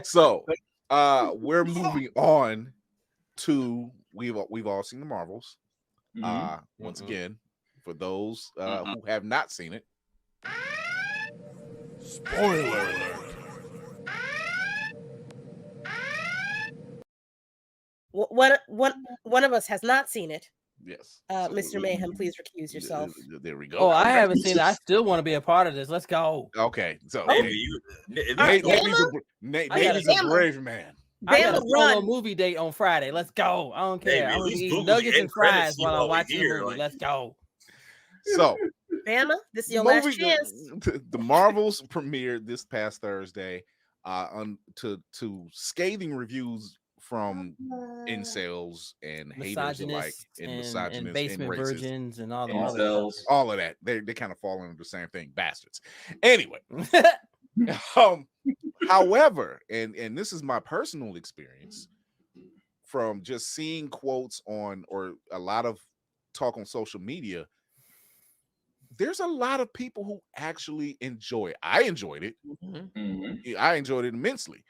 So we're moving on to we've all seen the Marvels. Once again, for those who have not seen it, spoiler alert. One of us has not seen it. Yes, Mr. Mayhem, please recuse yourself. There we go. Oh, I haven't seen it. I still want to be a part of this. Let's go. Okay, so Navy's a brave man. I got a solo movie date on Friday. Let's go. I don't care. I'm gonna be eating nuggets and fries while I'm watching the movie. Let's go. So, Bama, this is your last chance. The Marvels premiered this past Thursday, to scathing reviews from incels and haters alike, and misogynists and basement racists, virgins and all the incels. All of that. They kind of fall under the same thing, bastards. Anyway, however, and this is my personal experience from just seeing quotes on or a lot of talk on social media. There's a lot of people who actually enjoy it. I enjoyed it. I enjoyed it immensely.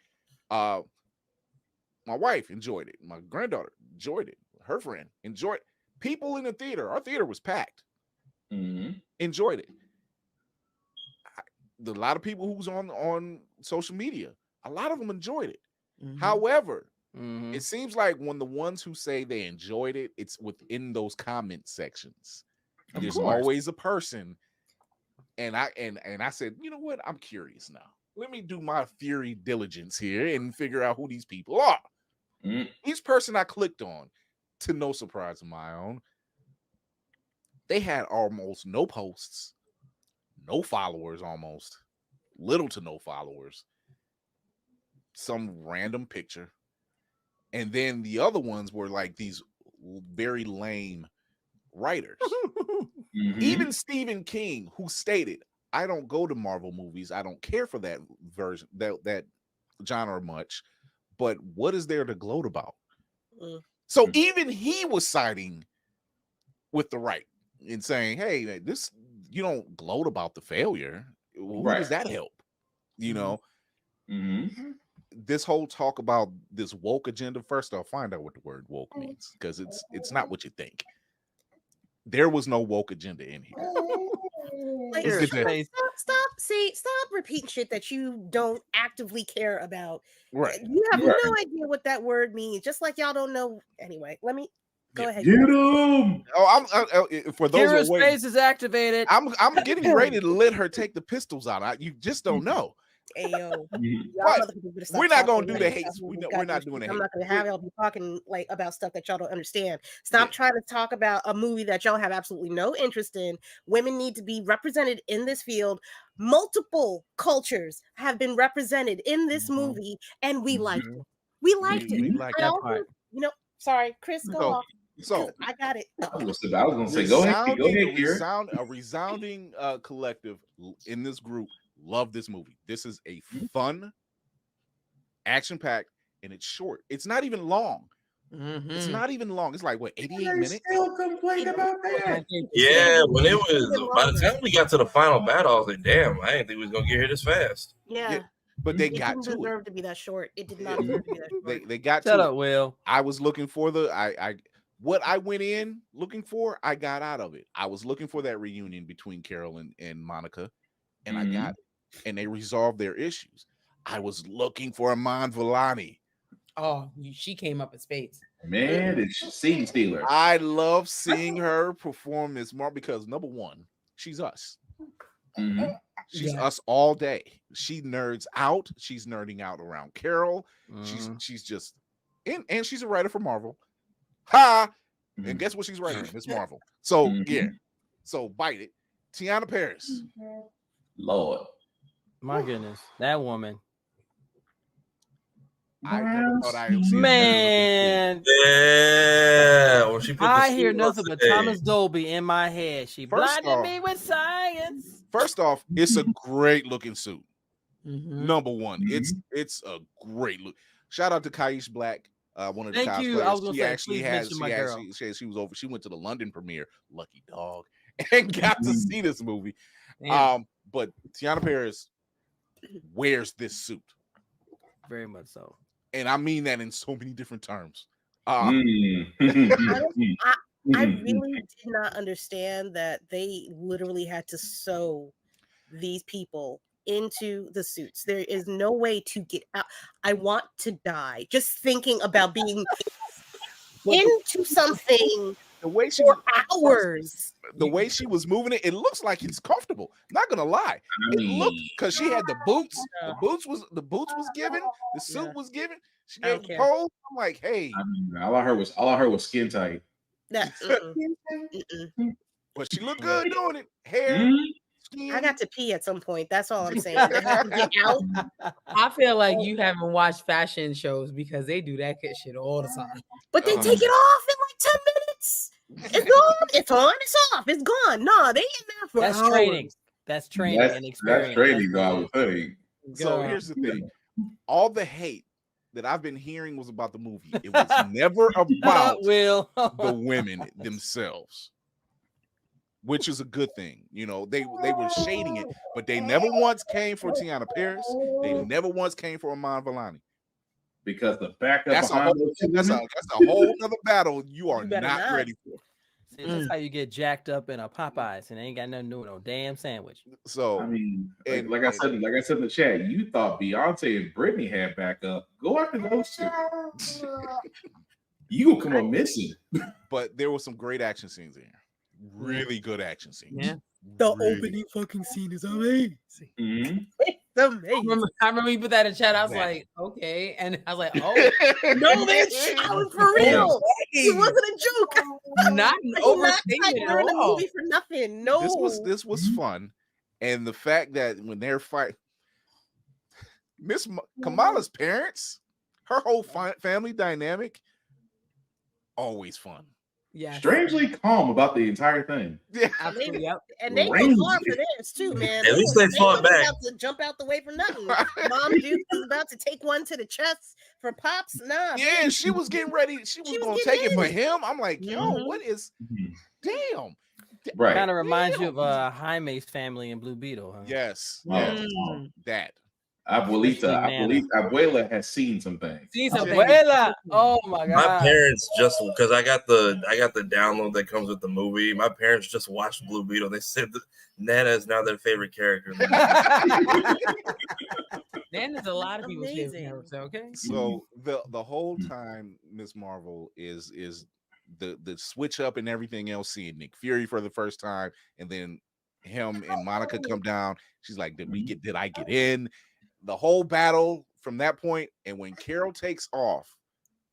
My wife enjoyed it. My granddaughter enjoyed it. Her friend enjoyed it. People in the theater, our theater was packed. Enjoyed it. A lot of people who's on social media, a lot of them enjoyed it. However, it seems like when the ones who say they enjoyed it, it's within those comment sections. There's always a person, and I said, you know what? I'm curious now. Let me do my theory diligence here and figure out who these people are. Each person I clicked on, to no surprise of my own, they had almost no posts, no followers, almost little to no followers, some random picture, and then the other ones were like these very lame writers. Even Stephen King, who stated, I don't go to Marvel movies, I don't care for that version, that genre much, but what is there to gloat about? So even he was siding with the right and saying, hey, this, you don't gloat about the failure. Who does that help? You know, this whole talk about this woke agenda. First, I'll find out what the word woke means, because it's not what you think. There was no woke agenda in here. Like, stop repeating shit that you don't actively care about. Right. You have no idea what that word means, just like y'all don't know. Anyway, let me go ahead. Get him. For those Kira's face is activated. I'm getting ready to let her take the pistols out. You just don't know. Ayo. We're not gonna do the hate. We're not doing the hate. I'm not gonna have y'all be talking like about stuff that y'all don't understand. Stop trying to talk about a movie that y'all have absolutely no interest in. Women need to be represented in this field. Multiple cultures have been represented in this movie, and we liked it. We liked it. We liked that part. You know, sorry, Chris, go off. So I got it. I was gonna say, go ahead. Go ahead, a resounding collective in this group. Love this movie. This is a fun, action-packed, and it's short. It's not even long. It's not even long. It's like what, 88 minutes? Still complain about that. Yeah, when it was by the time we got to the final battle, I was like, damn, I didn't think we was gonna get here this fast. Yeah. But they got didn't to deserve it. to be that short. It did not deserve to be that short. They got Shut to up, it. Will. I was looking for what I went in looking for, I got out of it. I was looking for that reunion between Carol and Monica, and I got it. And they resolved their issues. I was looking for Iman Vellani. Oh, she came up in spades. Man, it's scene stealer. I love seeing her perform this more because, number one, she's us. She's us all day. She nerds out. She's nerding out around Carol. She's just and she's a writer for Marvel. Ha! And guess what she's writing? Miss Marvel. So yeah. So bite it. Tiana Paris. Lord. My goodness, that woman. I never thought I would see Man. Yeah. When she put I hear nothing but Thomas Dolby in my head. She blinded me with science. First off, it's a great looking suit. Number one, it's a great look. Shout out to Kaish Black, one of the Thank you. I was gonna she say, actually please has. mention my girl. She was over. She went to the London premiere, Lucky Dog, and got to see this movie. Damn. But Tiana Paris wears this suit. Very much so. And I mean that in so many different terms. I really did not understand that they literally had to sew these people into the suits. There is no way to get out. I want to die just thinking about being into something the way she for hours. The way she was moving it, it looks like it's comfortable. Not gonna lie, it looked because she had the boots. The boots was given. The suit was given. She gave the pose. I'm like, hey. I mean, all I heard was skin tight. But she looked good doing it. Hair. I got to pee at some point. That's all I'm saying. I have to get out. I feel like you haven't watched fashion shows because they do that shit all the time. But they take it off in like 10 minutes. It's gone. It's on. It's off. It's gone. No, they in there for That's hours. training. That's training and experience. That's training, I would think. So here's the thing. All the hate that I've been hearing was about the movie. It was never about the women themselves, which is a good thing. You know, they were shading it, but they never once came for Tiana Paris. They never once came for Iman Vellani. Because the backup that's a whole other battle you are not ready for. See, that's how you get jacked up in a Popeyes and ain't got nothing to do with no damn sandwich. So I mean, like I said in the chat, you thought Beyonce and Britney had backup. Go after those two. You will come on missing. But there were some great action scenes in here. Really good action scenes. Yeah. The opening fucking scene is amazing. Mm-hmm. It's amazing. I remember you put that in chat. I was like, okay. And I was like, oh. No, bitch. I was for real. It wasn't a joke. Not an overstatement at the all. movie for nothing. No. This was fun. And the fact that when they're fighting, Miss Kamala's parents, her whole family dynamic, always fun. Yeah, strangely calm about the entire thing. Yeah, absolutely. Yep. And they go hard for this too, man. At least they fought back. About to jump out the way for nothing. Mom Duke was about to take one to the chest for Pops. Nah. Yeah, she was getting ready. She was gonna take it for him. I'm like, yo, what is? Damn. Right. Kind of reminds you of Jaime's family in Blue Beetle, huh? Yes. That. Abuela has seen some things. Abuela. Oh my god. My parents just because I got the download that comes with the movie. My parents just watched Blue Beetle. They said that Nana is now their favorite character. Nana's a lot of people's favorite character. Okay. So the whole time Miss Marvel is the switch up and everything else. Seeing Nick Fury for the first time, and then him and Monica come down. She's like, did I get in? The whole battle from that point, and when Carol takes off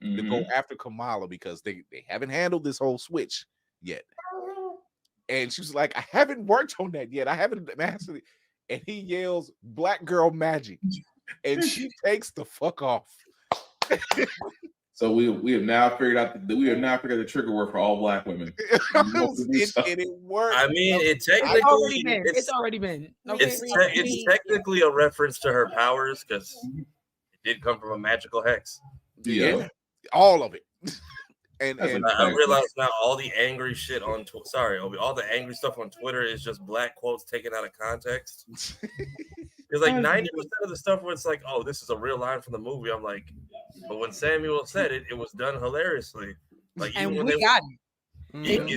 to go after Kamala because they haven't handled this whole switch yet, and she's like, I haven't worked on that yet. I haven't mastered it. And he yells, "Black girl magic," and she takes the fuck off. So we have now figured out the trigger word for all black women. And it worked. I mean, it's already been. Okay. It's technically a reference to her powers because it did come from a magical hex. Yeah. All of it. And I realize now all the angry shit on all the angry stuff on Twitter is just black quotes taken out of context. It's like 90% of the stuff where it's like, oh, this is a real line from the movie. I'm like, but when Samuel said it, it was done hilariously. Like, and we got it. If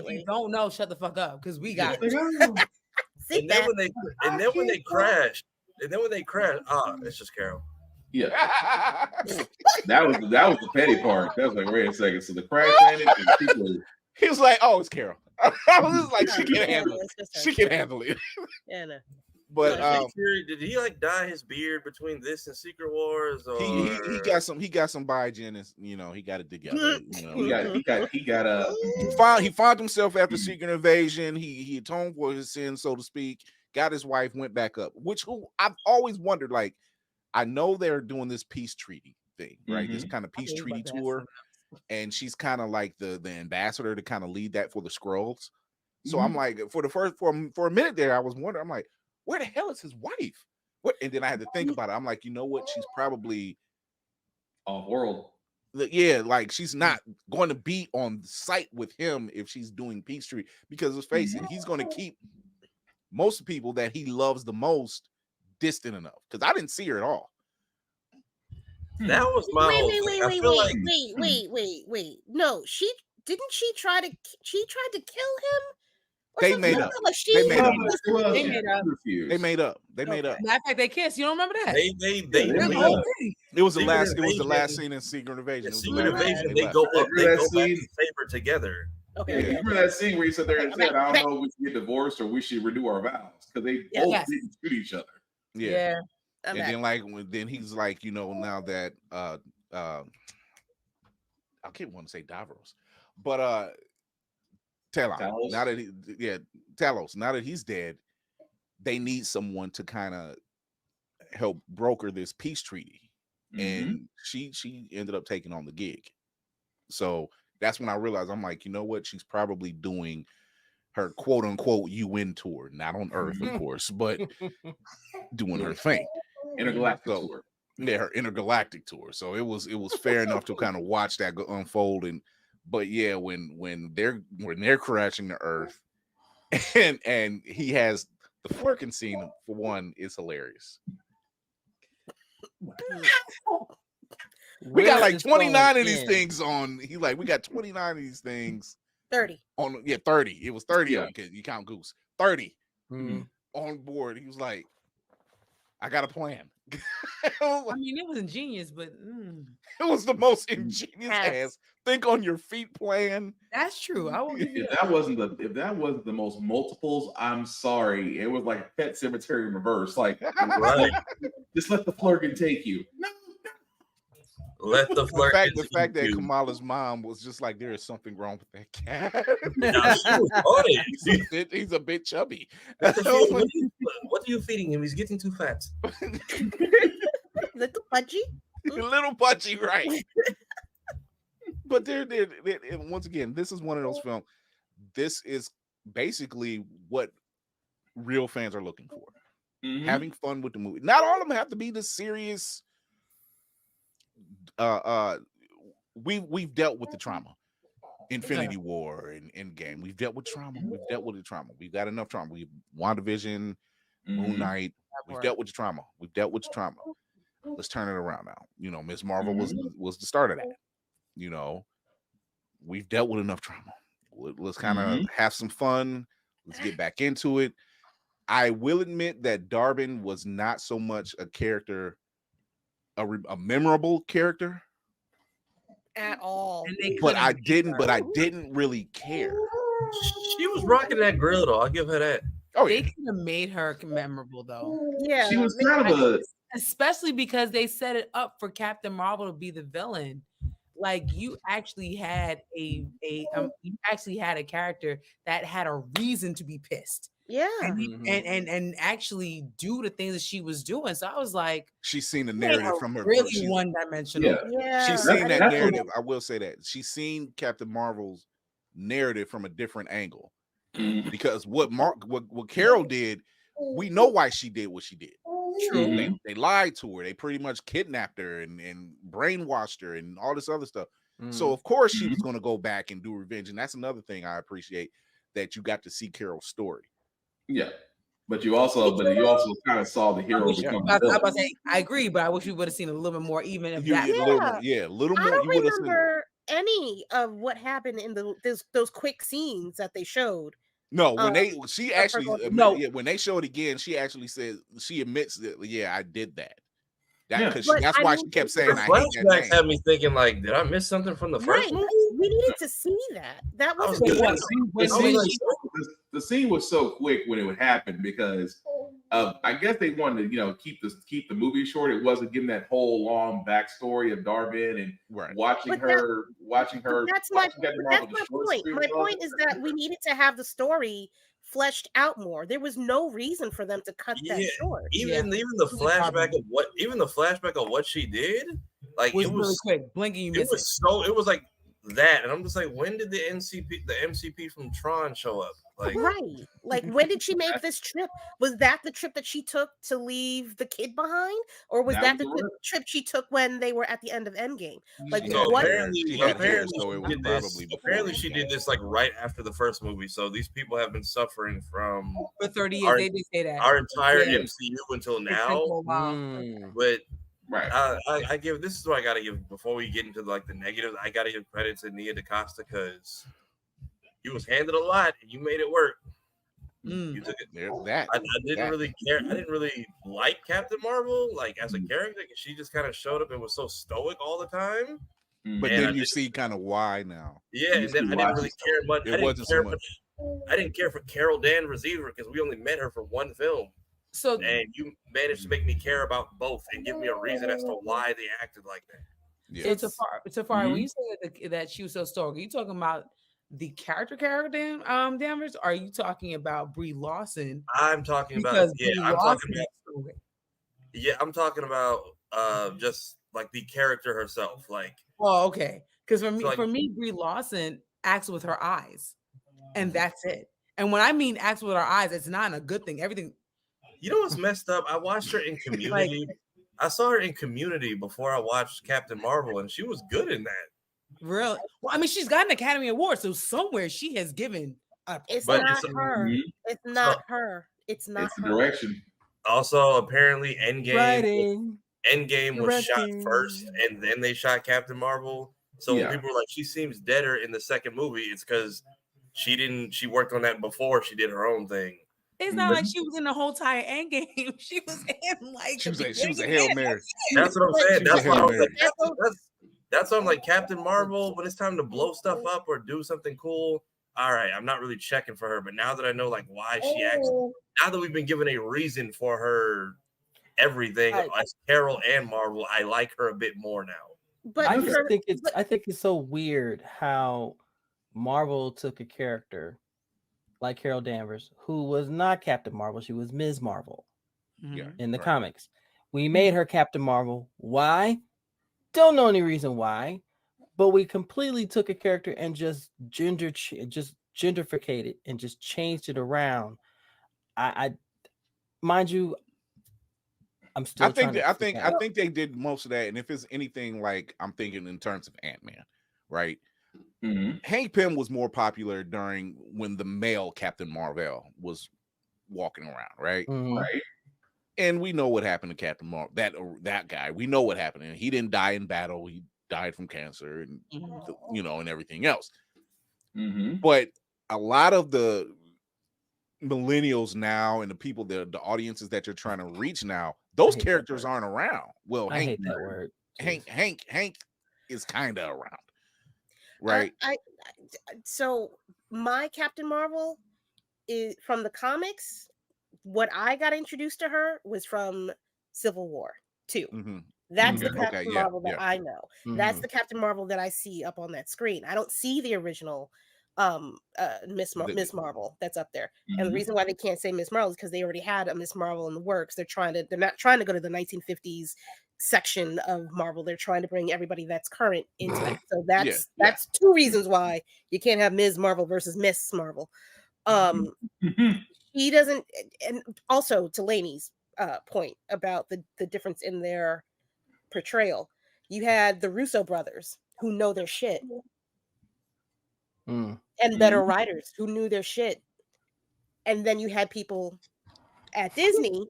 you don't know, shut the fuck up because we got it. And then when they crashed, it's just Carol. Yeah, that was the petty part. That was like, wait a second. So the crash landed, and people. He was like, "Oh, it's Carol." I was just like, "She can handle it. She can handle it." Yeah, no. But did he like dye his beard between this and Secret Wars? Or he got some biogen, you know, he got it together. You know, he found himself after Secret Invasion. He atoned for his sins, so to speak. Got his wife, went back up. I've always wondered, like, I know they're doing this peace treaty thing, right? This kind of peace treaty tour, and she's kind of like the ambassador to kind of lead that for the Skrulls. So I'm like, for a minute there, I was wondering, I'm like, where the hell is his wife? What? And then I had to think about it. I'm like, you know what? She's probably off world. Yeah, like she's not going to be on site with him if she's doing peace treaty, because let's face it, he's going to keep most people that he loves the most distant enough. Because I didn't see her at all. That was my whole thing. I feel like wait. No, she tried to kill him. They made up. They made up. Matter of fact, they kissed. You don't remember that? They It was the last. It was the last scene in Secret Invasion. Secret Invasion. They go back and savor together. Okay. Yeah, you remember that scene where he said there and said, "I don't know if we should get divorced or we should renew our vows," because they both didn't shoot each other. Yeah. And then he's like, now that I can't want to say Davros, but Talos. Now that Talos. Now that he's dead, they need someone to kind of help broker this peace treaty, and she ended up taking on the gig. So that's when I realized, I'm like, you know what? She's probably doing her quote unquote UN tour, not on Earth, of course, but doing her thing. Intergalactic tour. Yeah, her intergalactic tour. So it was fair enough to kind of watch that unfold. But yeah, when they're crashing to Earth, and he has the flirting scene, for one, is hilarious. We got like 29 of these things on. He like, we got 29 of these things. 30 on 30. It was 30 on, you count Goose. 30 on board. He was like, I got a plan. I mean, it was ingenious, but it was the most ingenious ass think on your feet plan. That's true. I will if that wasn't the most multiples, I'm sorry. It was like Pet Cemetery in reverse. Like, just let the flirkin take you. No. Let the flirt. The fact that Kamala's mom was just like, there is something wrong with that cat. He's a bit chubby. What are you feeding him? He's getting too fat. Little pudgy. Little pudgy, right? But they're once again, this is one of those films. This is basically what real fans are looking for. Having fun with the movie. Not all of them have to be the serious. We've dealt with the trauma. Infinity War and Endgame. We've dealt with trauma. We've dealt with the trauma. We've got enough trauma. WandaVision, Moon Knight. We've dealt with the trauma. We've dealt with the trauma. Let's turn it around now. Ms. Marvel was the start of that. We've dealt with enough trauma. Let's kind of have some fun. Let's get back into it. I will admit that Darvin was not so much a character, a memorable character at all. But I didn't really care. She was rocking that grill though. I'll give her that. Oh, they could have made her memorable though. Yeah, she was kind of especially because they set it up for Captain Marvel to be the villain. Like you actually had a character that had a reason to be pissed. Yeah, and actually do the things that she was doing. So I was like, she's seen the narrative from her. Really one-dimensional. Yeah. She's seen that narrative. I will say that she's seen Captain Marvel's narrative from a different angle. Because what Carol did, we know why she did what she did. True. They lied to her. They pretty much kidnapped her and brainwashed her and all this other stuff. So of course she was going to go back and do revenge. And that's another thing I appreciate, that you got to see Carol's story. Yeah, but you also kind of saw the hero become. I agree, but I wish we would have seen a little bit more, even if that. A little more. I don't remember any of what happened in those quick scenes that they showed. No, when they showed it again, she actually said, she admits that, I did that. That's why she kept saying, I hate that flashbacks had me thinking, like, did I miss something from the first movie? We needed to see that. That was the scene was so quick when it would happen because I guess they wanted to keep the movie short. It wasn't giving that whole long backstory of Darvin and watching her. That's my point. My point is that we needed to have the story fleshed out more. There was no reason for them to cut that short. Even the flashback of what she did, like it was really quick. Blinking, you missed it. It was like that, and I'm just like, when did the MCP from Tron show up? Like, right, like when did she make this trip? Was that the trip that she took to leave the kid behind, or was that the trip she took when they were at the end of Endgame? Like, apparently she did this like right after the first movie. So these people have been suffering from for 30 years. They did say that our entire MCU until now, but Right. I give, this is what I gotta give before we get into like the negatives. I gotta give credit to Nia DaCosta because you was handed a lot and you made it work. You took it. I didn't really care. I didn't really like Captain Marvel like as a character because she just kind of showed up and was so stoic all the time. But then you see kind of why now. Yeah, and then I didn't really care much. I didn't care for Carol Danvers either because we only met her for one film. So and you managed to make me care about both and give me a reason as to why they acted like that. Yeah. So far, when you say that she was so stoic, are you talking about the character Danvers? Or are you talking about Brie Larson? I'm talking about I'm talking about just like the character herself. Like, oh, okay. Because for me, Brie Larson acts with her eyes, and that's it. And when I mean acts with her eyes, it's not a good thing. Everything. You know what's messed up? I watched her in Community. I saw her in Community before I watched Captain Marvel, and she was good in that. Really? Well, I mean, she's got an Academy Award, so somewhere she has given up. It's not her. It's not her. It's not her. Direction. Also, apparently, Endgame was shot first, and then they shot Captain Marvel. So when people were like, she seems deader in the second movie, it's because she worked on that before she did her own thing. It's not like she was in the whole entire Endgame. She was in like she was a Hail Mary. That's what I'm saying. That's why I'm like Captain Marvel. When it's time to blow stuff up or do something cool, all right, I'm not really checking for her. But now that I know like why she acts, now that we've been given a reason for her everything as Carol and Marvel, I like her a bit more now. But I think it's so weird how Marvel took a character like Carol Danvers, who was not Captain Marvel, she was Ms. Marvel in the comics. We made her Captain Marvel. Why? Don't know any reason why, but we completely took a character and just genderificated and just changed it around. I mind you, I'm still. I think they did most of that, and if it's anything like I'm thinking in terms of Ant-Man, right? Hank Pym was more popular during when the male Captain Marvel was walking around, right? Right. And we know what happened to Captain Marvel. That guy, we know what happened. And he didn't die in battle. He died from cancer, and and everything else. But a lot of the millennials now and the people, the audiences that you're trying to reach now, those characters aren't around. Well, I hate that word. Hank is kind of around. Right. So my Captain Marvel is from the comics. What I got introduced to her was from Civil War 2. That's the Captain Marvel that I know. That's the Captain Marvel that I see up on that screen. I don't see the original Miss Marvel that's up there. And the reason why they can't say Miss Marvel is because they already had a Miss Marvel in the works. They're not trying to go to the 1950s section of Marvel. They're trying to bring everybody that's current into that. So that's two reasons why you can't have Ms. Marvel versus Miss Marvel. He doesn't, and also to Lainey's point about the difference in their portrayal. You had the Russo brothers who know their shit. And better writers who knew their shit. And then you had people at Disney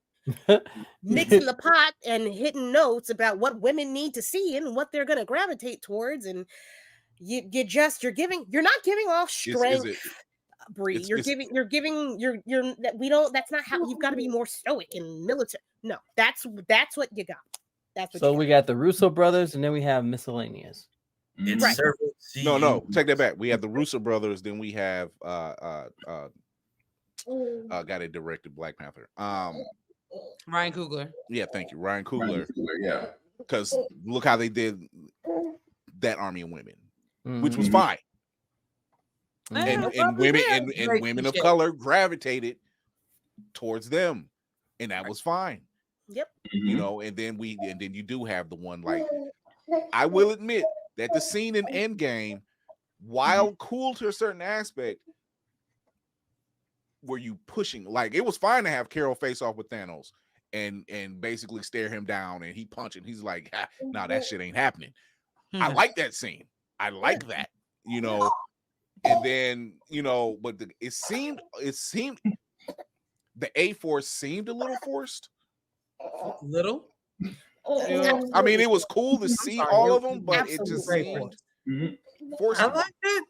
mixing the pot and hitting notes about what women need to see and what they're going to gravitate towards. And you're not giving off strength, Brie. That's not how you've got to be more stoic and military. No, that's what you got. We got the Russo brothers and then we have miscellaneous. Right. No, take that back. We have the Russo brothers, then we have guy that directed Black Panther. Ryan Coogler. Yeah, thank you. Ryan Coogler. Yeah. Because look how they did that Army of Women, which was fine. And women of color gravitated towards them, and that was fine. Yep. And then you do have the one, like, I will admit that the scene in Endgame, while cool to a certain aspect, were you pushing, like, it was fine to have Carol face off with Thanos and basically stare him down and he punching. He's like, nah, that shit ain't happening. I like that scene. I like that, and then, but it seemed the A-Force seemed a little forced. Little? I mean, it was cool to see all of them, but it just seemed forced. I liked it.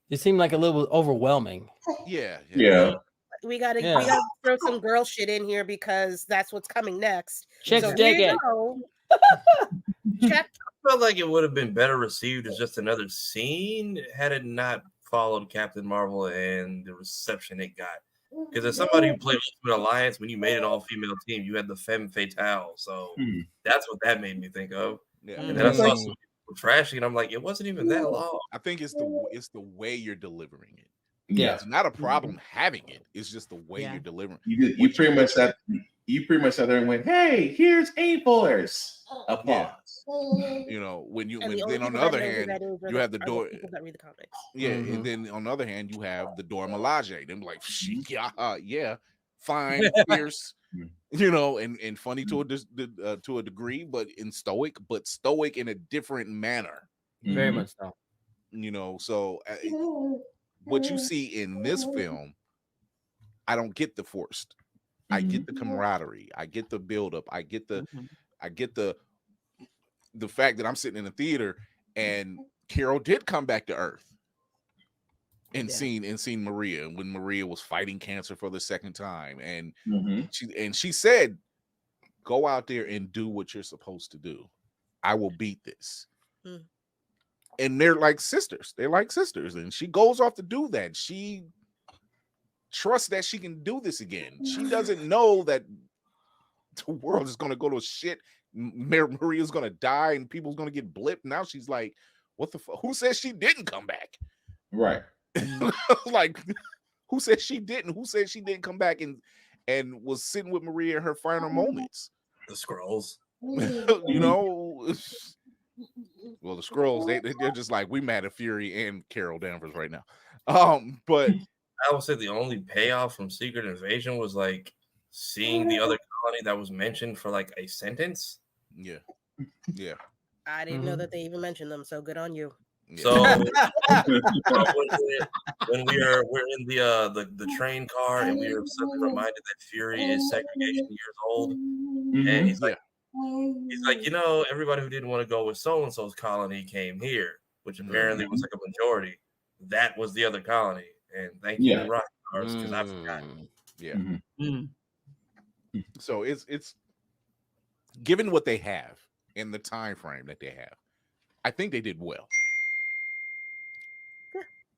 It seemed like a little overwhelming. Yeah. We gotta throw some girl shit in here because that's what's coming next. Chicks dig it. Check. I felt like it would have been better received as just another scene had it not followed Captain Marvel and the reception it got. Because as somebody who played Ultimate Alliance, when you made an all-female team, you had the femme fatale. So that's what that made me think of. Yeah. And then I saw some people trashing, and I'm like, it wasn't even that long. I think it's the way you're delivering it. Yeah, it's not a problem having it. It's just the way you're delivering. You pretty much sat there and went, "Hey, here's A-Force." Applause. You know, when then on the other hand, you have the door. That read the comics. Yeah, and then on the other hand, you have the Dora Milaje. Them like, yeah, fine, fierce, you know, and funny to a degree, but stoic in a different manner. Very much so. You know, so what you see in this film, I don't get the forced. I get the camaraderie. I get the buildup. I get the fact that I'm sitting in a theater and Carol did come back to Earth and seen Maria when Maria was fighting cancer for the second time, and she said, "Go out there and do what you're supposed to do. I will beat this." And they're like sisters. They're like sisters, and she goes off to do that. She trusts that she can do this again. She doesn't know that the world is going to go to shit. Maria's going to die and people's going to get blipped. Now she's like, what the fuck? Who says she didn't come back? Right. Like, who said she didn't? Who said she didn't come back and was sitting with Maria in her final moments? The Skrulls. You know, well, the Skrulls, they're just like, we mad at Fury and Carol Danvers right now. But I would say the only payoff from Secret Invasion was like seeing the other colony that was mentioned for like a sentence. Yeah. I didn't know that they even mentioned them, so good on you. Yeah. So when we're in the train car and we are suddenly reminded that Fury is segregation years old, and he's like, you know, everybody who didn't want to go with so and so's colony came here, which apparently was like a majority. That was the other colony, and thank you, Rock Stars, because I forgot. Yeah. So it's given what they have in the time frame that they have, I think they did well.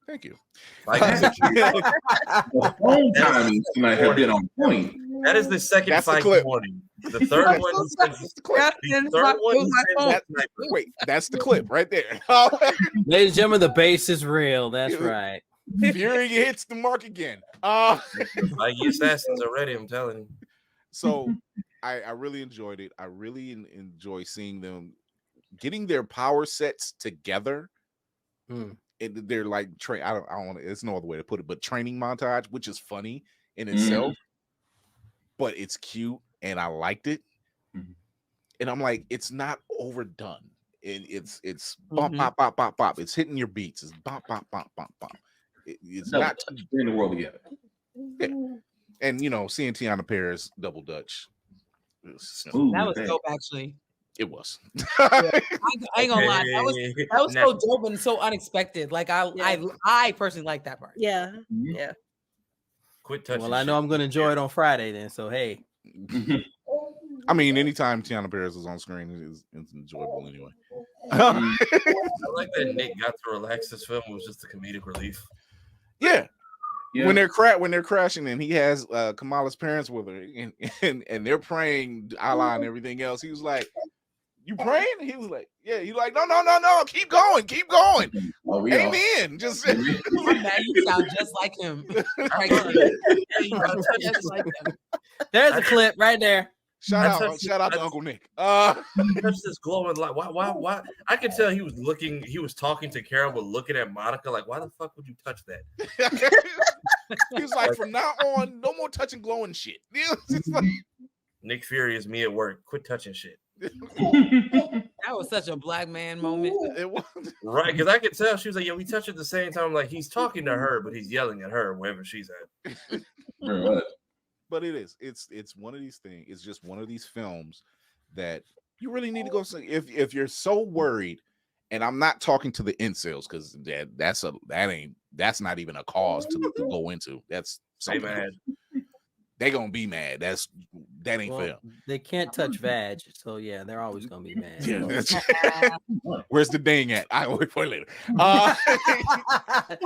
Thank you. The phone timing tonight have been on point. That is the second fight warning. The third one. Wait, that's the clip right there. Ladies and gentlemen, the base is real. That's right. Fury hits the mark again. Like assassins already, I'm telling you. So I really enjoyed it. I really enjoy seeing them getting their power sets together. They're like I don't want to, it's no other way to put it, but training montage, which is funny in itself, but it's cute and I liked it. And I'm like, it's not overdone. And it's bop, bop, bop, bop, bop. It's hitting your beats. It's bop, bop, bop, bop, bop. It's not in the world together. Yeah. And you know, seeing Tiana Paris double Dutch. That was dope, actually. It was. I ain't gonna lie. That was so dope and so unexpected. Like I personally like that part. Yeah. Quit touching. Well, I know I'm gonna enjoy it on Friday then. So hey. I mean, anytime Tiana Paris is on screen, it's enjoyable anyway. I like that Nick got to relax this film. It was just a comedic relief. Yeah. When they're crashing and he has Kamala's parents with her and they're praying Allah and everything else, he was like, "You praying?" He was like, "Yeah." He's like, "No, keep going." Amen. Just you sound just like him. There's a clip right there. Shout out to Uncle Nick. Touch this glowing light. Why? I could tell he was talking to Carol, but looking at Monica like, why the fuck would you touch that? He was like, from now on, no more touching glowing shit. Like, Nick Fury is me at work. Quit touching shit. That was such a black man moment. It was. Right, because I could tell she was like, we touch at the same time. Like he's talking to her, but he's yelling at her wherever she's at. But it is. It's one of these things. It's just one of these films that You really need to go see if you're so worried. And I'm not talking to the incels because that's not even a cause to go into. That's something else. They gonna be mad. That ain't fair. They can't touch vag, so yeah, they're always gonna be mad. Yeah, where's the ding at? I wait for it later.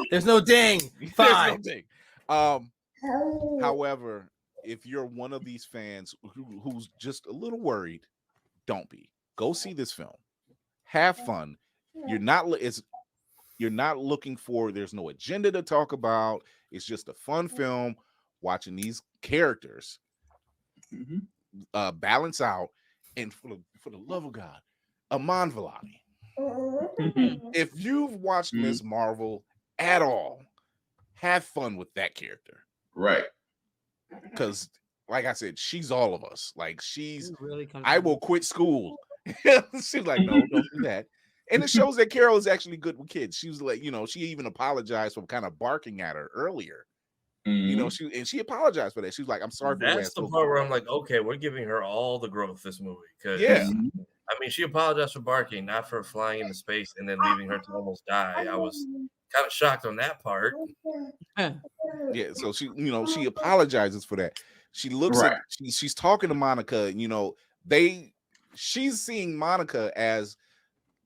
There's no ding. Fine. There's no ding. However, if you're one of these fans who's just a little worried, don't be. Go see this film. Have fun. You're not looking for. There's no agenda to talk about. It's just a fun film. Watching these characters balance out, and for the love of God, Iman Vellani. If you've watched Ms. Marvel at all, have fun with that character, right? Because, like I said, she's all of us. Like she's. Really I will quit school. She's like, no, don't do that. And it shows that Carol is actually good with kids. She was like, she even apologized for kind of barking at her earlier. She apologized for that. She was like, I'm sorry for that. That's the part where I'm like, okay, we're giving her all the growth this movie. Yeah. I mean, she apologized for barking, not for flying into space and then leaving her to almost die. I was kind of shocked on that part. Yeah, so she apologizes for that. She looks at she's talking to Monica, she's seeing Monica as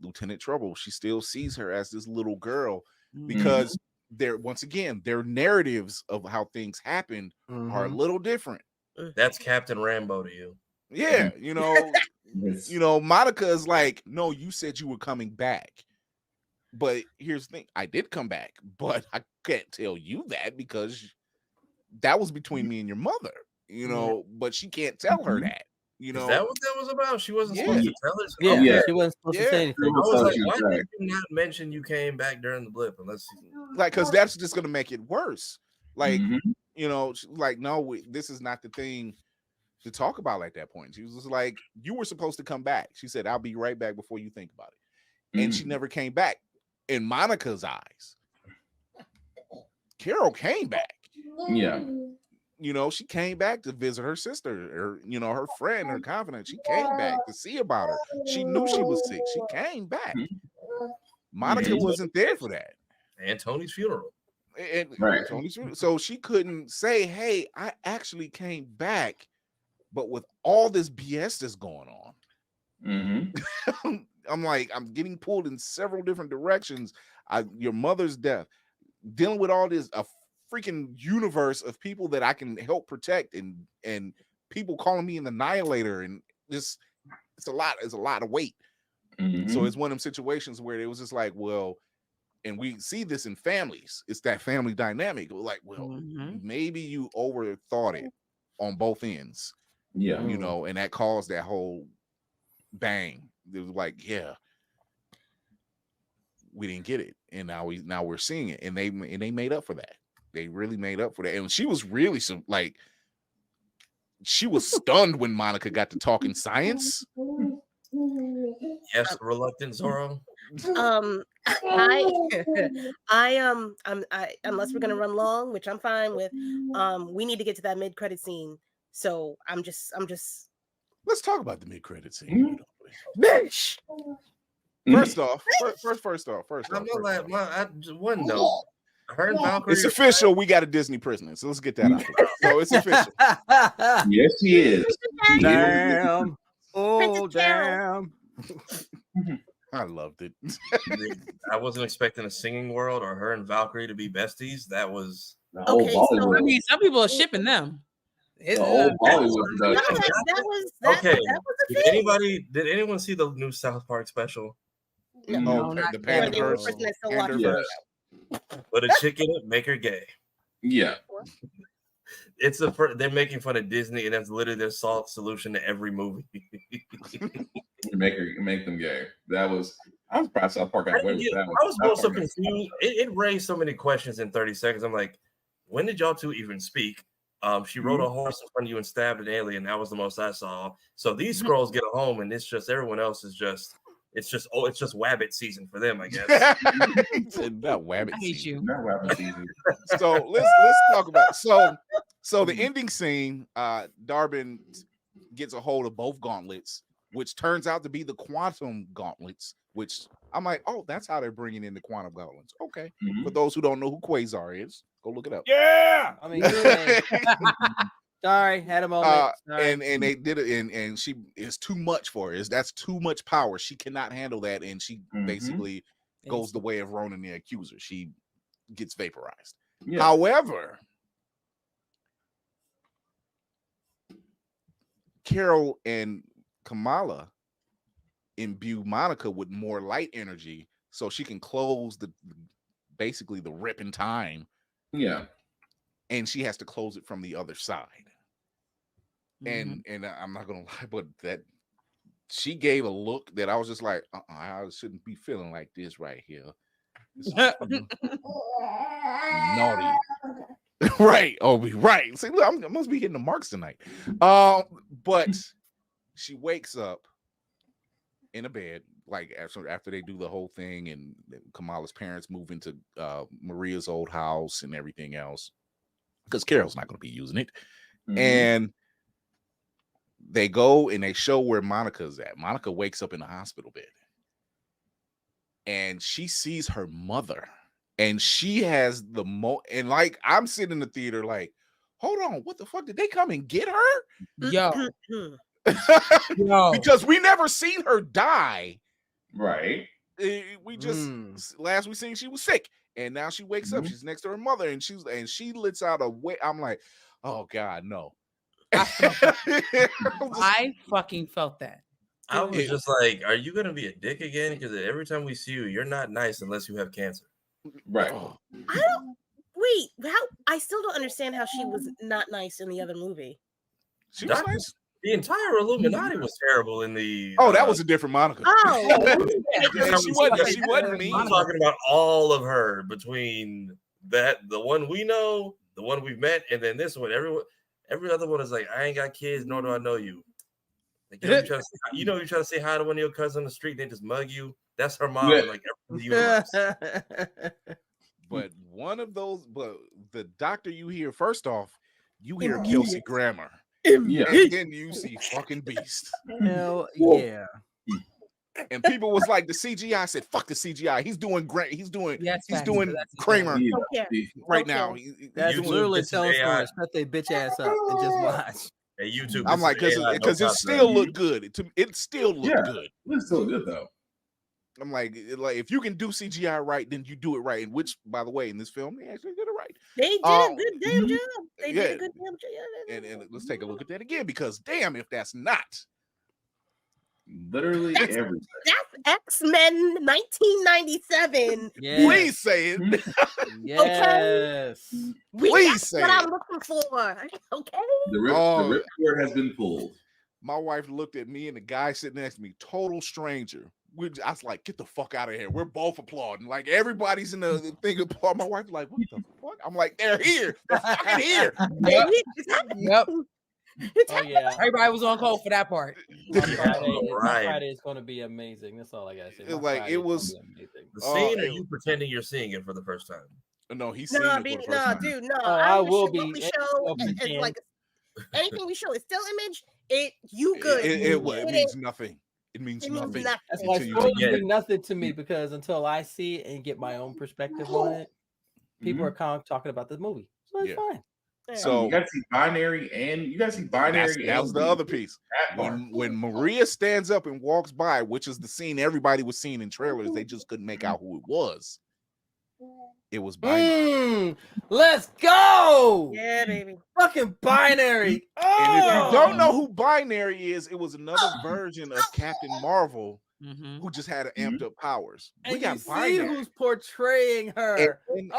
Lieutenant Trouble. She still sees her as this little girl because their narratives of how things happened are a little different. That's Captain Rambo to you. Yeah, Monica is like, no, you said you were coming back. But here's the thing, I did come back, but I can't tell you that because that was between me and your mother, but she can't tell her that. Is that what that was about? She wasn't supposed to tell us. She wasn't supposed to say anything. I was like, why did you not mention you came back during the blip? Because that's just gonna make it worse. Like, like, no, this is not the thing to talk about at that point. She was just like, you were supposed to come back. She said, I'll be right back before you think about it. And she never came back. In Monica's eyes, Carol came back. Yeah. She came back to visit her sister, or her friend, her confidant. She came back to see about her. She knew she was sick. She came back. Monica wasn't there for that. And Tony's funeral. Tony's funeral. So she couldn't say, hey, I actually came back, but with all this BS that's going on. I'm like, I'm getting pulled in several different directions. Your mother's death, dealing with all this, a freaking universe of people that I can help protect, and people calling me an annihilator, and just it's a lot of weight. So it's one of them situations where it was just like, well, and we see this in families. It's that family dynamic. Like, well, maybe you overthought it on both ends. Yeah, and that caused that whole bang. It was like, yeah, we didn't get it, and now we're seeing it, and they made up for that. They really made up for that, and she was really she was stunned when Monica got to talking science. Yes, reluctant Zorro. I unless we're gonna run long, which I'm fine with. We need to get to that mid-credit scene, so I'm just. Let's talk about the mid-credit scene. Bitch. First off. I'm not like one note. Her and Valkyrie. It's official. We got a Disney prisoner, so let's get that out. So it's official. Yes, she is. Damn. Oh, damn. I loved it. I wasn't expecting a singing world or her and Valkyrie to be besties. That was okay. So, I mean, some people are shipping them. Okay. Did anyone see the new South Park special? No, the Pandaverse. Put a chick in it, make her gay. Yeah. They're making fun of Disney, and that's literally their solution to every movie. make them gay. I was surprised South Park got away with that one. I was also confused. It raised so many questions in 30 seconds. I'm like, when did y'all two even speak? She rode a horse in front of you and stabbed an alien. That was the most I saw. So these scrolls get home, and it's just everyone else is just. It's just Wabbit season for them, I guess. Not Wabbit I hate season. you. Not Wabbit season. So let's talk about so the ending scene. Darbin gets a hold of both gauntlets which turns out to be the quantum gauntlets, which I'm like, oh, that's how they're bringing in the quantum gauntlets. Okay. For those who don't know who Quasar is, go look it up. Yeah. I mean, sorry, had a moment. And they did it, and she is too much for her. That's too much power. She cannot handle that, and she basically goes the way of Ronan the Accuser. She gets vaporized. Yeah. However, Carol and Kamala imbue Monica with more light energy, so she can close basically the rip in time. Yeah, and she has to close it from the other side. And I'm not gonna lie, but that she gave a look that I was just like, I shouldn't be feeling like this right here. This naughty. Right, Obi, right. See, look, I must be hitting the marks tonight. But she wakes up in a bed, like after they do the whole thing, and Kamala's parents move into Maria's old house and everything else, because Carol's not going to be using it. And they go and they show where Monica's at. Monica wakes up in the hospital bed, and she sees her mother. And she has the and like I'm sitting in the theater like, hold on, what the fuck? Did they come and get her? Yo. Because we never seen her die. Right. We just last we seen she was sick. And now she wakes up. She's next to her mother, and she lets out a way. I'm like, oh God, no. I fucking felt that. I was just like, are you gonna be a dick again? Because every time we see you, you're not nice unless you have cancer. Right. I don't wait. I still don't understand how she was not nice in the other movie. She was nice. The entire Illuminati was terrible in the. Oh, that was a different Monica. Oh, she wasn't mean. I'm talking about all of her between the one we know, the one we've met, and then this one. Every other one is like, I ain't got kids, nor do I know you. Like, you try to say hi to one of your cousins on the street, they just mug you. That's her mom. Like every universe. But one of those, but the doctor you hear first off, you hear Kelsey Grammer. Yeah. And then you see fucking Beast. Hell yeah. And people was like, the CGI. I said, fuck the CGI. He's doing great. He's doing Kramer right now. That's literally telling someone to shut their bitch ass up and just watch. Hey, YouTube. I'm like, because it still looked good. It still looked good. It's still good though. I'm like, if you can do CGI right, then you do it right. And which, by the way, in this film, they actually did it right. They did a good damn job. They did a good damn job. And let's take a look at that again, because damn, if that's not literally everything. That's X-Men 1997. Yes. Please say it. Yes. Please say what it. I'm looking for. Okay. The ripcord has been pulled. My wife looked at me and the guy sitting next to me, total stranger. I was like, get the fuck out of here. We're both applauding. Like, everybody's in the thing applauding. My wife's like, what the fuck? I'm like, they're here. They're fucking here. Yep. Oh yeah. Everybody was on call for that part. Friday is going to be amazing. That's all I gotta say. It was the scene. Are you pretending you're seeing it for the first time? No, he's seeing it for the first time. Dude, no. I will be. Like anything we show is still image. You good? It means nothing. It means nothing. That's why spoilers mean nothing to me, because until I see it and get my own perspective on it, people are kind of talking about the movie. So it's fine. So you gotta see binary, and that was the other piece. When Maria stands up and walks by, which is the scene everybody was seeing in trailers, they just couldn't make out who it was. It was binary. Let's go. Yeah, baby. Fucking binary. And if you don't know who binary is, it was another version of Captain Marvel who just had amped up powers. We got binary. Who's portraying her. In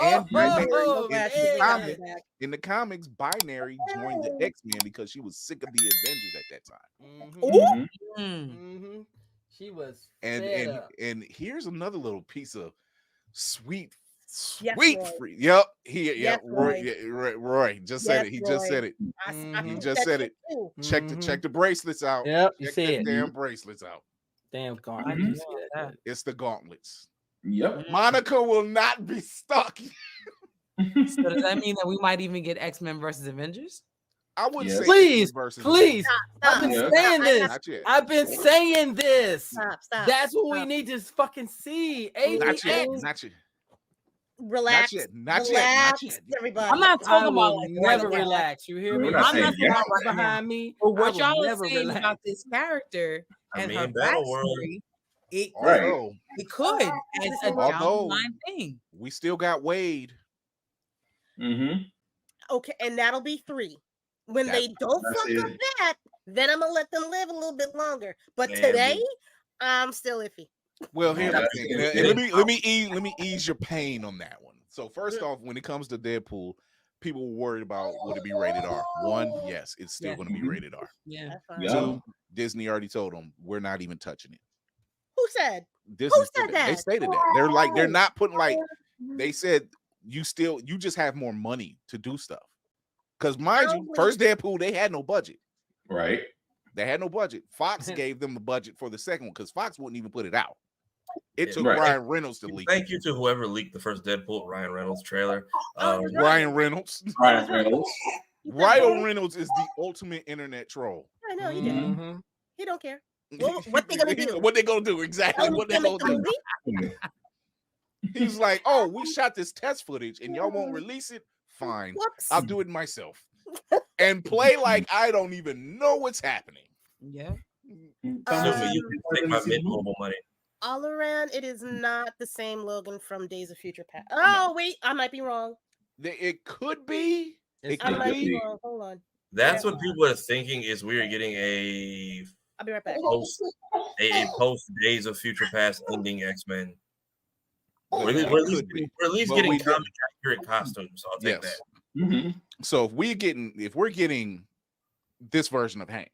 the comics, binary joined the X-Men because she was sick of the Avengers at that time. She was. And here's another little piece of sweet free. Yep. Roy just said it. He just said it. He just said it. Check the bracelets out. Yep. You see it. Damn bracelets out. Damn gauntlets. It's the gauntlets. Yep. Monica will not be stuck. So does that mean that we might even get X-Men versus Avengers? I would say please. Stop. I've been saying this. I've been saying this. Stop. That's what we need to fucking see. Not yet. Relax. Not yet. Everybody. I'm not talking about like never relax. You hear me? I'm not saying right behind me. But what y'all are saying about this character and her backstory, it could as a down the line thing. We still got Wade. Okay, and that'll be 3. When they don't fuck up that, then I'm gonna let them live a little bit longer. But today, I'm still iffy. Well, here's the thing. Let me ease your pain on that one. So first off, when it comes to Deadpool, people were worried about would it be rated R. 1, yes, it's still going to be rated R. Yeah. 2, Disney already told them we're not even touching it. Who said? Who said that? They stated that. They're not putting they said you just have more money to do stuff. Because mind you, first Deadpool, they had no budget. Right. They had no budget. Fox gave them the budget for the second one because Fox wouldn't even put it out. It took Ryan Reynolds to leak. Thank you to whoever leaked the first Deadpool, Ryan Reynolds trailer. Ryan Reynolds. Ryan Reynolds is the ultimate internet troll. I know he did. He don't care. Well, what they gonna do? What they gonna do exactly? What they gonna do? He's like, oh, we shot this test footage and y'all won't release it. Fine, I'll do it myself and play like I don't even know what's happening. Yeah. You take my mid-mobile money. All around, it is not the same Logan from Days of Future Past. Oh, wait, I might be wrong. It could be. I might be wrong. Hold on. That's what people are thinking is we are getting I'll be right back. Post Days of Future Past ending X-Men. We're at least getting comic accurate costumes. So I'll take that. So if we're getting this version of Hank,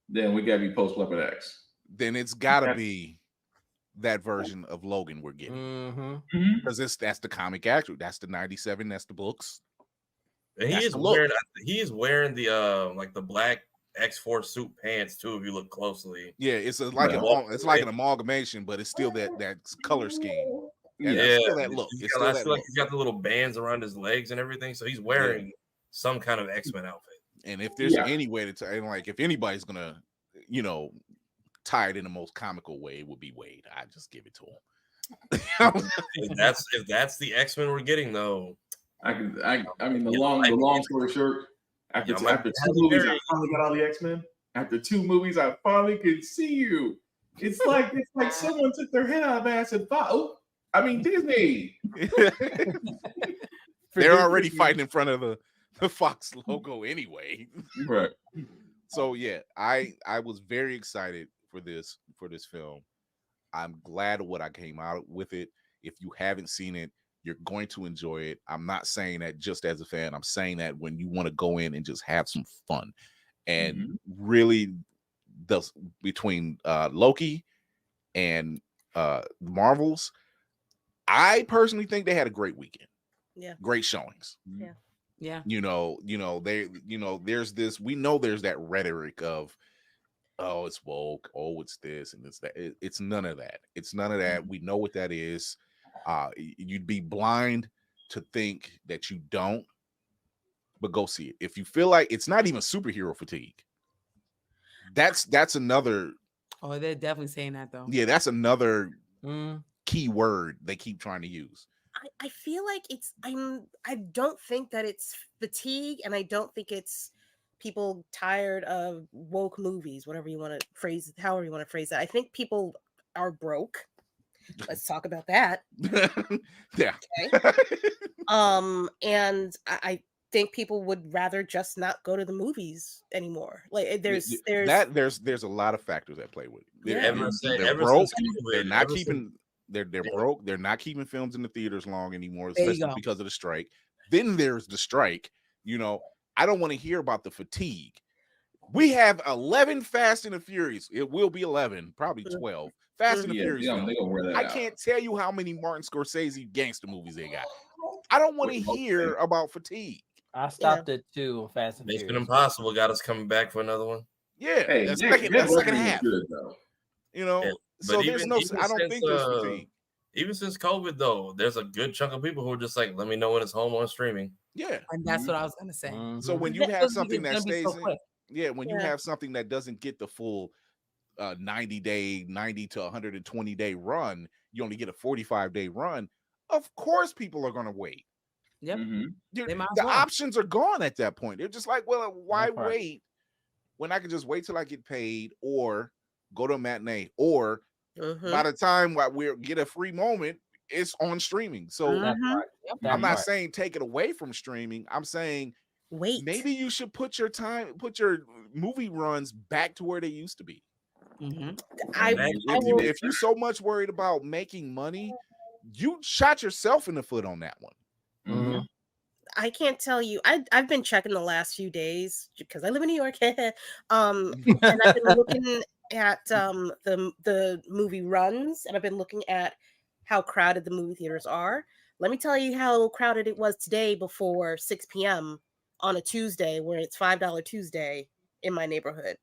then we gotta be post Weapon X. Then it's gotta be that version of Logan we're getting. Because that's the comic actor. That's the 97. That's the books. And he is wearing the like the black X-Force suit pants too. If you look closely, it's like an amalgamation, but it's still that color scheme. It's still that look. I feel like he's got the little bands around his legs and everything, so he's wearing some kind of X-Men outfit. And if there's any way to if anybody's gonna, tie it in the most comical way, it would be Wade. I just give it to him. if that's the X-Men we're getting, though. I mean, the long story short, after 2 movies, I finally got all the X-Men. After 2 movies, I finally could see you. It's like someone took their head out of ass and thought, Disney. They're already fighting in front of the Fox logo anyway. Right. So yeah, I was very excited for this film. I'm glad of what I came out with it. If you haven't seen it, you're going to enjoy it. I'm not saying that just as a fan. I'm saying that when you want to go in and just have some fun. And really, between Loki and Marvels, I personally think they had a great weekend. Yeah. Great showings. Yeah. Yeah. There's this, we know there's that rhetoric of, oh, it's woke, oh, it's this and it's that. It's none of that. It's none of that. We know what that is. You'd be blind to think that you don't, but go see it. If you feel like it's not even superhero fatigue, that's another. Oh, they're definitely saying that though. Yeah, that's another key word they keep trying to use. I feel like I don't think that it's fatigue, and I don't think it's people tired of woke movies, however you want to phrase that. I think people are broke. Let's talk about that. Yeah. Okay. And I think people would rather just not go to the movies anymore. Like there's a lot of factors that play with it. They're broke. They're not keeping. They're broke. They're not keeping films in the theaters long anymore, especially because of the strike. Then there's the strike. I don't want to hear about the fatigue. We have 11 Fast and the Furious. It will be 11, probably 12. Fast and the Furious. I can't tell you how many Martin Scorsese gangster movies they got. I don't want to hear about fatigue. I stopped at 2 Fast and Furious. Mission Impossible got us coming back for another one. Yeah, that's second half. So there's no. I don't think there's fatigue. even since COVID, though, there's a good chunk of people who are just like, let me know when it's home on streaming. Yeah. And that's what I was gonna say. So when you have something that stays in, you have something that doesn't get the full 90 to 120 day run, you only get a 45-day run. Of course, people are going to wait. Yep. The options are gone at that point. They're just like, well, why wait when I can just wait till I get paid or go to a matinee, or by the time we get a free moment, it's on streaming. So I'm not saying take it away from streaming. I'm saying wait. Maybe you should put your movie runs back to where they used to be. If you're so much worried about making money, you shot yourself in the foot on that one. I can't tell you. I've been checking the last few days because I live in New York. And I've been looking at the movie runs, and I've been looking at how crowded the movie theaters are. Let me tell you how crowded it was today before 6 p.m. on a Tuesday, where it's $5 Tuesday in my neighborhood.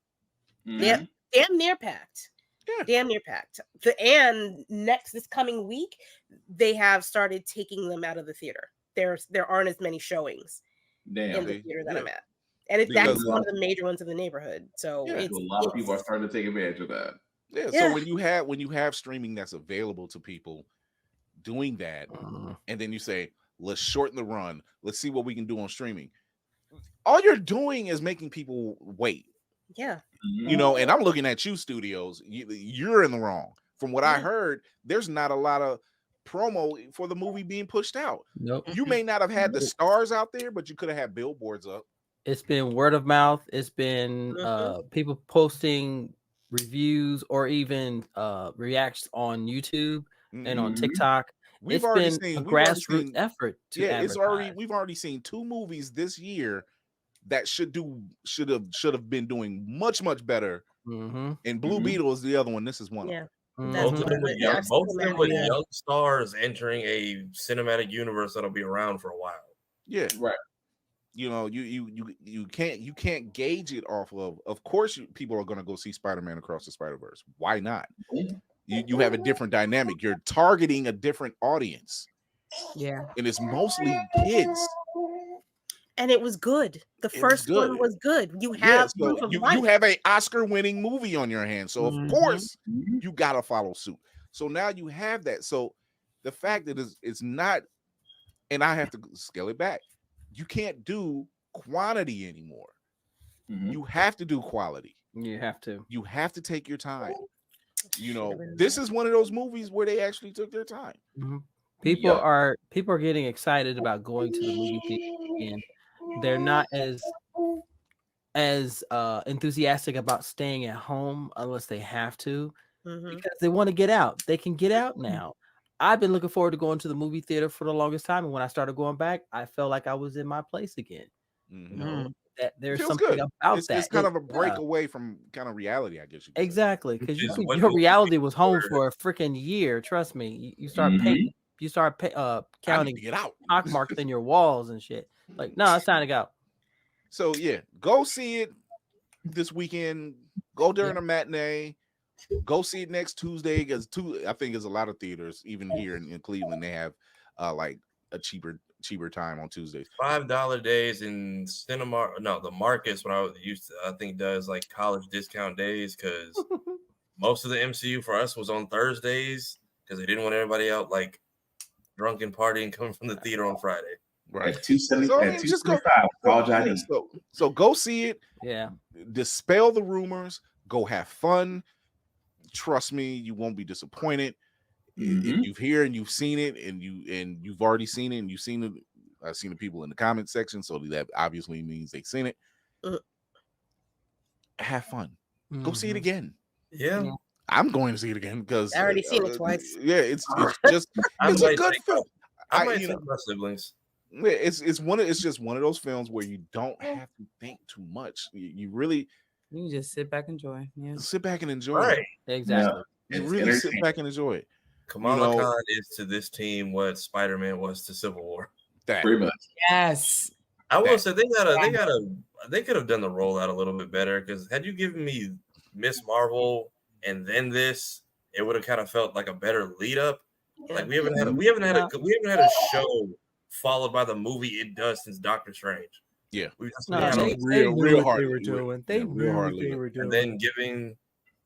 Damn near packed. Yeah. Damn near packed. And this coming week, they have started taking them out of the theater. There aren't as many showings in the theater that I'm at. And that's one of the major ones in the neighborhood. So a lot of people are starting to take advantage of that. Yeah. So when you have streaming that's available to people, doing that, and then you say, let's shorten the run. Let's see what we can do on streaming. All you're doing is making people wait. Yeah. And I'm looking at you, studios. You're in the wrong. From what I heard, there's not a lot of promo for the movie being pushed out. Nope. You may not have had the stars out there, but you could have had billboards up. It's been word of mouth. It's been people posting reviews or even reacts on YouTube and on TikTok. We've already seen a grassroots effort to advertise. We've already seen 2 movies this year that should have been doing much better. And Blue Beetle is the other one. This is one. Yeah. Both of them with young stars entering a cinematic universe that'll be around for a while. Yeah, right. You can't gauge it off of course people are going to go see Spider-Man Across the Spider-Verse. Why not? You have a different dynamic. You're targeting a different audience. Yeah. And it's mostly kids. And it was good. The first one was good. You have you have an Oscar-winning movie on your hands. So of course you gotta follow suit. So now you have that. So the fact that it's not, and I have to scale it back. You can't do quantity anymore. You have to do quality. You have to take your time. This is one of those movies where they actually took their time. People are getting excited about going to the movie theater, and they're not as enthusiastic about staying at home unless they have to, because they want to get out. They can get out now. I've been looking forward to going to the movie theater for the longest time, and when I started going back, I felt like I was in my place again. That there's something about that. It's kind of a break away from kind of reality, I guess. Exactly, because your reality was home for a freaking year. Trust me, you start paying. You start counting pock marks in your walls and shit. Like, no, it's time to go. So yeah, go see it this weekend. Go during a matinee. Go see it next Tuesday, because I think there's a lot of theaters, even here in Cleveland, they have like a cheaper time on Tuesdays. $5 days in cinema. No, the Marcus, when I was used to, I think does like college discount days, because most of the MCU for us was on Thursdays because they didn't want everybody out like drunk and partying coming from the theater on Friday. Right. At 275. So go see it. Yeah. Dispel the rumors. Go have fun. Trust me, you won't be disappointed. If you've heard and you've seen it, and you've already seen it, and you've seen it. I've seen the people in the comment section, so that obviously means they've seen it. Have fun. Go see it again. Yeah. I'm going to see it again because I already seen it twice. Yeah, it's it's a good film. I might take my siblings. It's just one of those films where you don't have to think too much. You really can just sit back and enjoy. Yeah. Sit back and enjoy. Right. Exactly. Yeah. You really sit back and enjoy it. Kamala Khan is to this team what Spider-Man was to Civil War. Pretty much. Yes. I will say they could have done the rollout a little bit better, because had you given me Miss Marvel and then this, it would have kind of felt like a better lead up. Like we haven't had a show folled by the movie it does since Doctor Strange. Yeah, they real hard. They were doing. They knew what they were doing. And then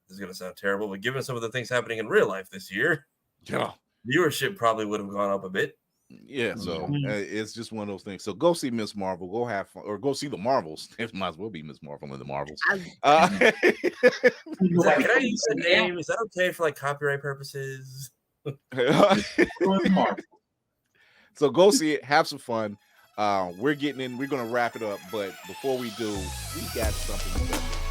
this is gonna sound terrible, but given some of the things happening in real life this year, viewership probably would have gone up a bit. Yeah, so it's just one of those things. So go see Miss Marvel, go have fun, or go see the Marvels. It might as well be Miss Marvel and the Marvels. Can I use the name? Is that okay for like copyright purposes? So go see it, have some fun. We're gonna wrap it up, but before we do, we got something special.